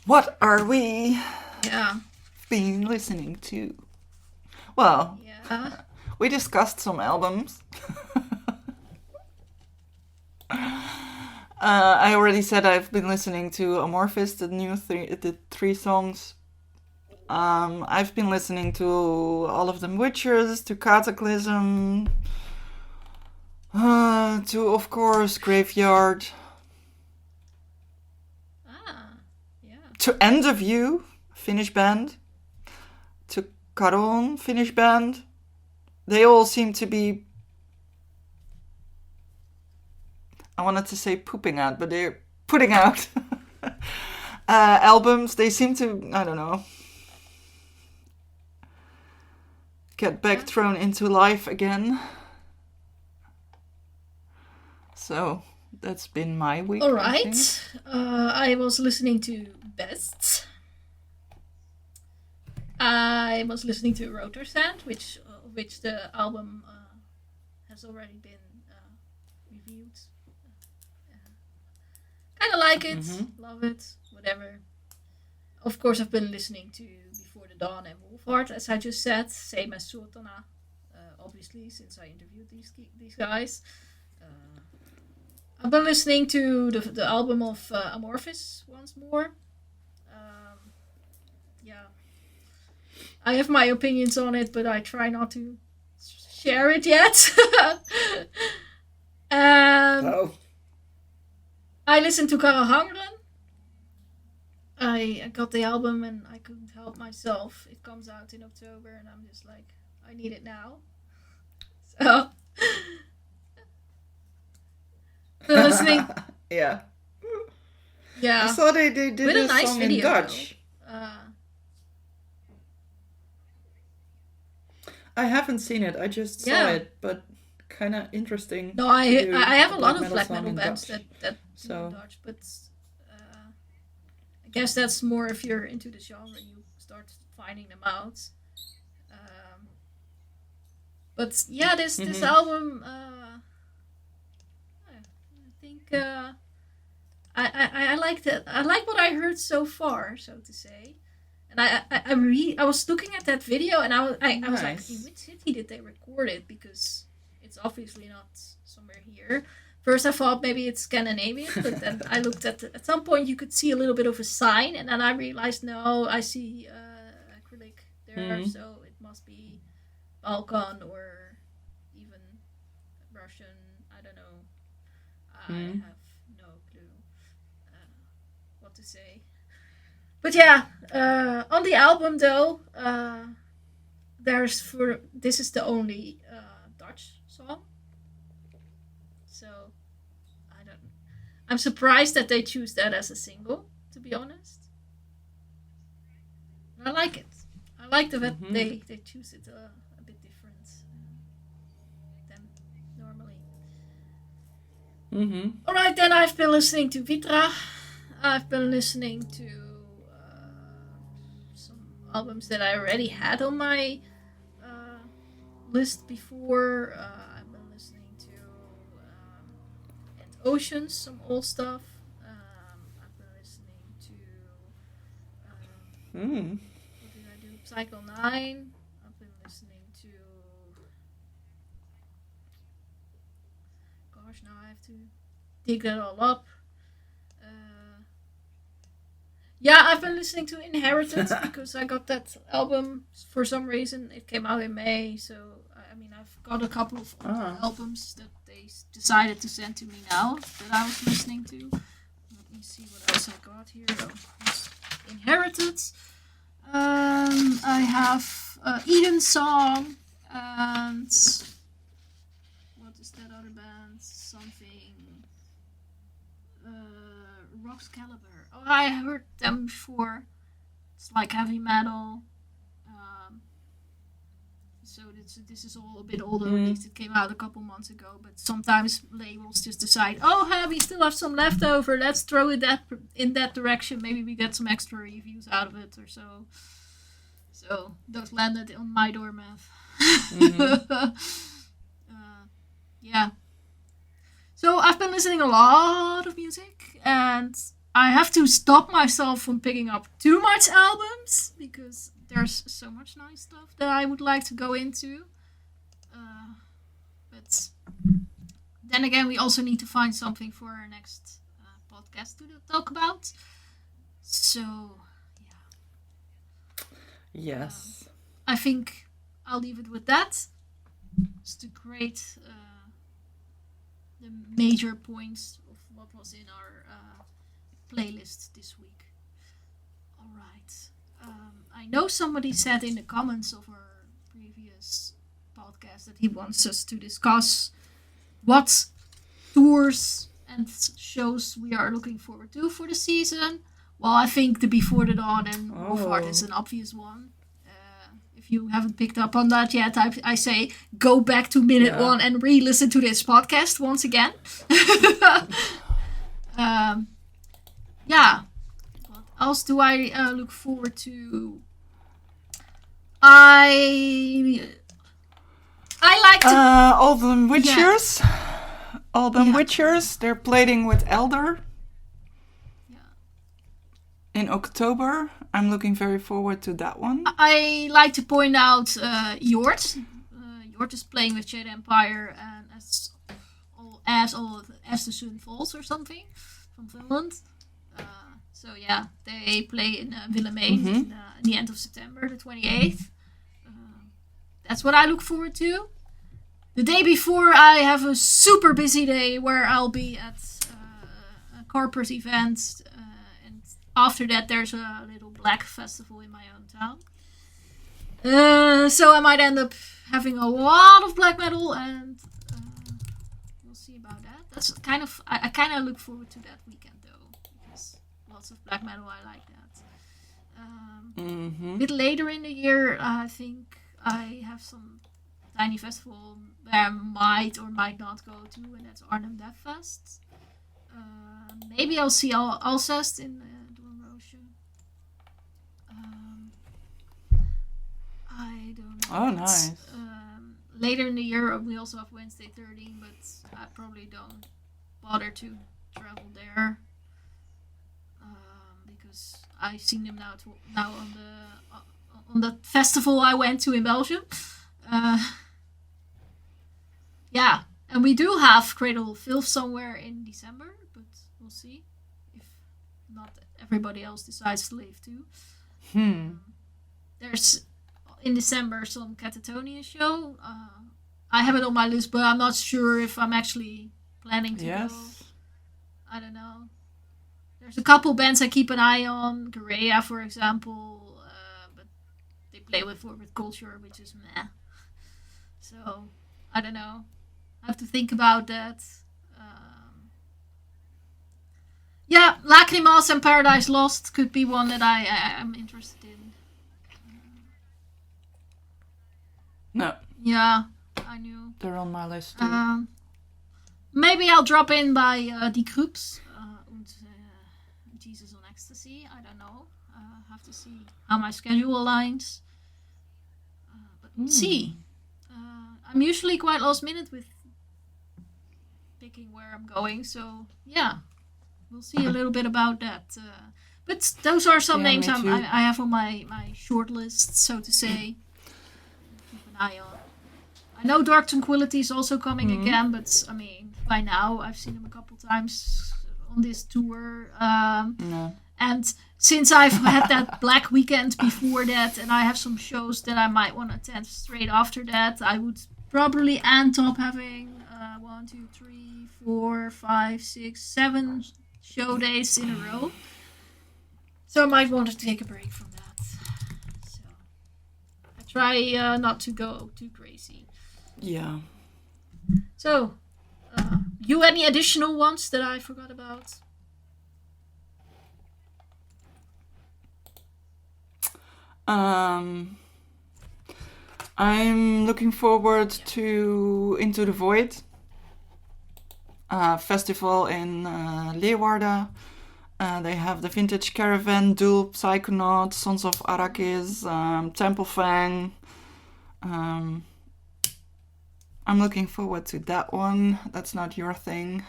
What are we Yeah. been listening to? Well, Yeah. we discussed some albums. I already said I've been listening to Amorphis, the 3 songs. I've been listening to all of them Witchers, to Cataclysm, to, of course, Graveyard, Yeah. to End of You, Finnish band, to Caron, Finnish band. They all seem to be, I wanted to say pooping out, but they're putting out albums. They seem to, I don't know, get back thrown into life again. So that's been my week. All right. I was listening to Best. I was listening to Rotor Sand, which the album has already been reviewed. Kind of like it, love it, whatever. Of course, I've been listening to Before the Dawn and Wolfheart, as I just said, same as Sultana, obviously, since I interviewed these guys. I've been listening to the album of Amorphis once more. Yeah. I have my opinions on it, but I try not to share it yet. I listened to Karel Hangren. I got the album and I couldn't help myself. It comes out in October and I'm just like, I need it now. So, listening. Yeah. Yeah. I saw they did With a a nice song video, in Dutch. I haven't seen it. I just saw it, but kind of interesting. No, I have a lot of black metal bands that do Dutch, but I guess that's more if you're into the genre, you start finding them out. But yeah, this album, I think I like that. I like what I heard so far, so to say. And I was looking at that video, and I was like, Nice. in which city did they record it? Because it's obviously not somewhere here. First, I thought maybe it's Scandinavian, but then I looked at some point you could see a little bit of a sign, and then I realized no, I see acrylic there, so it must be Balkan or even Russian. I don't know. I have no clue what to say. But yeah, on the album though, this is the only Dutch song. So I'm surprised that they choose that as a single, to be honest. I like it. I like that they choose it a bit different than normally. Alright, then I've been listening to Vitra. I've been listening to some albums that I already had on my list before. I've been listening to And Oceans, some old stuff. I've been listening to what did I do? Cycle 9. I've been listening to gosh, now I have to dig that all up. Yeah, I've been listening to Inheritance because I got that album for some reason. It came out in May, so I mean I've got a couple of albums that they decided to send to me now that I was listening to. Let me see what else I got here. Inheritance. I have Eden Song and what is that other band? Something. Rock's Caliber. Oh, I heard them before. It's like heavy metal. So this is all a bit older. At least it came out a couple months ago. But sometimes labels just decide, oh, hey, we still have some leftover. Let's throw it in that direction. Maybe we get some extra reviews out of it or so. So those landed on my doormat. Yeah. So I've been listening a lot of music, and I have to stop myself from picking up too much albums because there's so much nice stuff that I would like to go into. But then again, we also need to find something for our next podcast to talk about. So, yeah. Yes. I think I'll leave it with that. It's the major points of what was in our playlist this week. Alright. I know somebody said in the comments of our previous podcast that he wants us to discuss what tours and shows we are looking forward to for the season. Well, I think the Before the Dawn and Wolfheart is an obvious one. If you haven't picked up on that yet, I say go back to minute 1 and re-listen to this podcast once again. Yeah. What else do I look forward to? I like to... Alden Witchers. Alden Witchers. They're playing with Elder. In October. I'm looking very forward to that one. I like to point out Jort. Jort is playing with Jade Empire and as the Sun Falls or something from Finland. So yeah, they play in Willemijn in the end of September, the 28th. That's what I look forward to. The day before, I have a super busy day where I'll be at a corporate event. And after that, there's a little black festival in my own town. So I might end up having a lot of black metal, and we'll see about that. That's kind of I kind of look forward to that weekend though, because lots of black metal, I like that. A bit later in the year, I think I have some tiny festival where I might or might not go to, and that's Arnhem Death Fest. Maybe I'll see Alcest in Doornroosje. I don't know. Oh, nice. Later in the year, we also have Wednesday 13, but I probably don't bother to travel there because I've seen them now on the festival I went to in Belgium. Yeah, and we do have Cradle of Filth somewhere in December, but we'll see if not everybody else decides to leave too. There's in December some Catatonia show. I have it on my list, but I'm not sure if I'm actually planning to go. I don't know. There's a couple bands I keep an eye on. Korea, for example, but they play with Morbid Culture, which is meh. So I don't know. I have to think about that. Yeah, Lacrimas and Paradise Lost could be one that I am interested in. No. Yeah, I knew. They're on my list too. Maybe I'll drop in by Die Groups and Jesus on Ecstasy. I don't know. Have to see how my schedule aligns. But we'll see. I'm usually quite last minute with picking where I'm going, so yeah, we'll see a little bit about that. But those are some names I have on my short list, so to say. Keep an eye on. I know Dark Tranquility is also coming again, but I mean, by now I've seen them a couple times on this tour. And since I've had that Black Weekend before that, and I have some shows that I might want to attend straight after that, I would probably end up having 1, 2, 3, 4, 5, 6, 7 show days in a row. So I might want to take a break from that. So I try not to go too crazy. Yeah. So, you any additional ones that I forgot about? I'm looking forward to Into the Void festival in Leeuwarden. They have the Vintage Caravan, Dulp, Psychonaut, Sons of Arrakis, Temple Fang. I'm looking forward to that one. That's not your thing.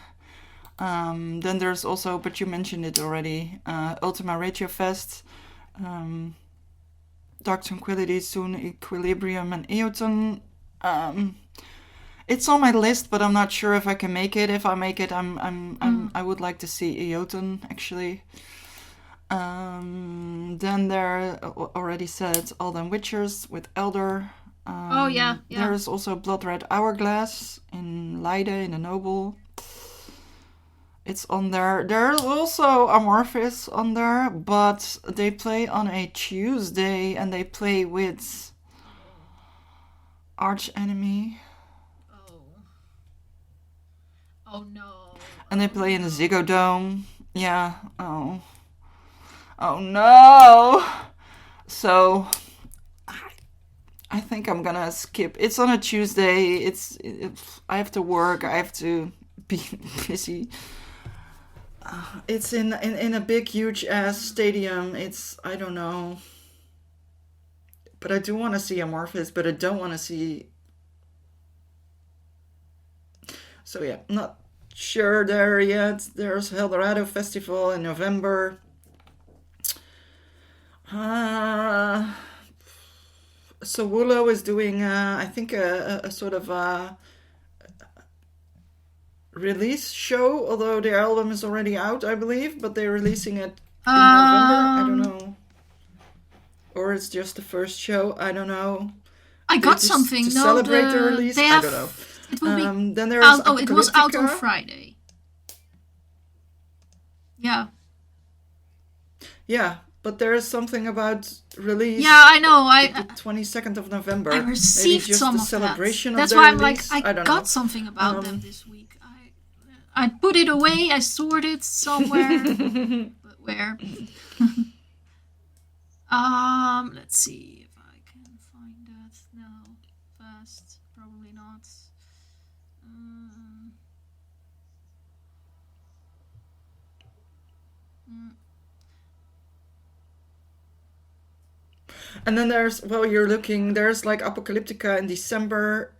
Then there's also, but you mentioned it already, Ultima Radio Fest, Dark Tranquility, Soon Equilibrium, and Eoton. It's on my list, but I'm not sure if I can make it. If I make it, I would like to see Eoton actually. Then there already said Alden Witchers with Elder. Yeah. There's also Blood Red Hourglass in Leiden in the Noble. It's on there. There's also Amorphis on there, but they play on a Tuesday and they play with Arch Enemy. Oh no. And they play in the Ziggo Dome. Yeah. Oh no. So I think I'm gonna skip. It's on a Tuesday. I have to work. I have to be busy. It's in a big, huge ass stadium. I don't know. But I do want to see Amorphis, but I don't want to see. So yeah, not sure there yet. There's Eldorado Festival in November. So Willow is doing, I think, a sort of release show, although their album is already out, I believe, but they're releasing it in November. I don't know. Or it's just the first show. I don't know. I got something. To celebrate the release? I don't know. It will be. Then there is it was out on Friday. Yeah. Yeah, but there is something about release. Yeah, I know. The 22nd of November. I received just some the of celebration that. That's of why I'm release. like, I got something about them this week. I put it away. I stored it somewhere. But where? Let's see if I can find that. No, fast. Probably not. And then there's like Apocalyptica in December.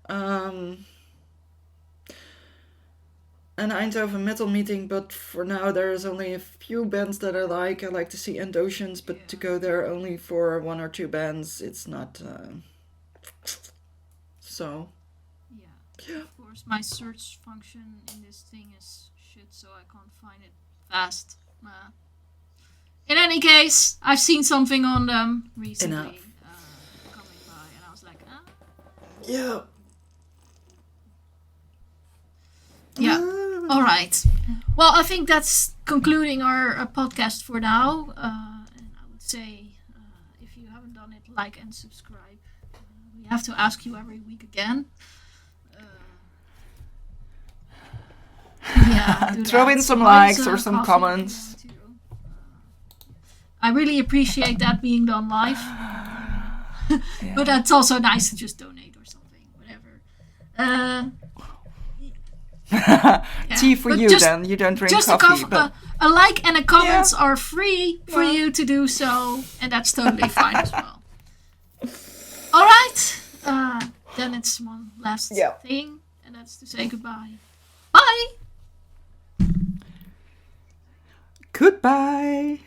an Eindhoven metal meeting, but for now there's only a few bands that I like. I like to see Endoceans, but to go there only for 1 or 2 bands, it's not. So. Yeah. Of course, my search function in this thing is shit, so I can't find it fast. In any case, I've seen something on them recently coming by, and I was like, Yeah. Yeah. All right. Well, I think that's concluding our podcast for now. And I would say, if you haven't done it, like and subscribe. We have to ask you every week again. Throw in some likes or some comments. I really appreciate that being done live. But it's also nice to just donate or something, whatever. Tea for you then. You don't drink coffee. But a like and a comment are free for you to do so, and that's totally fine as well. All right. Then it's one last thing, and that's to say goodbye. Bye. Goodbye.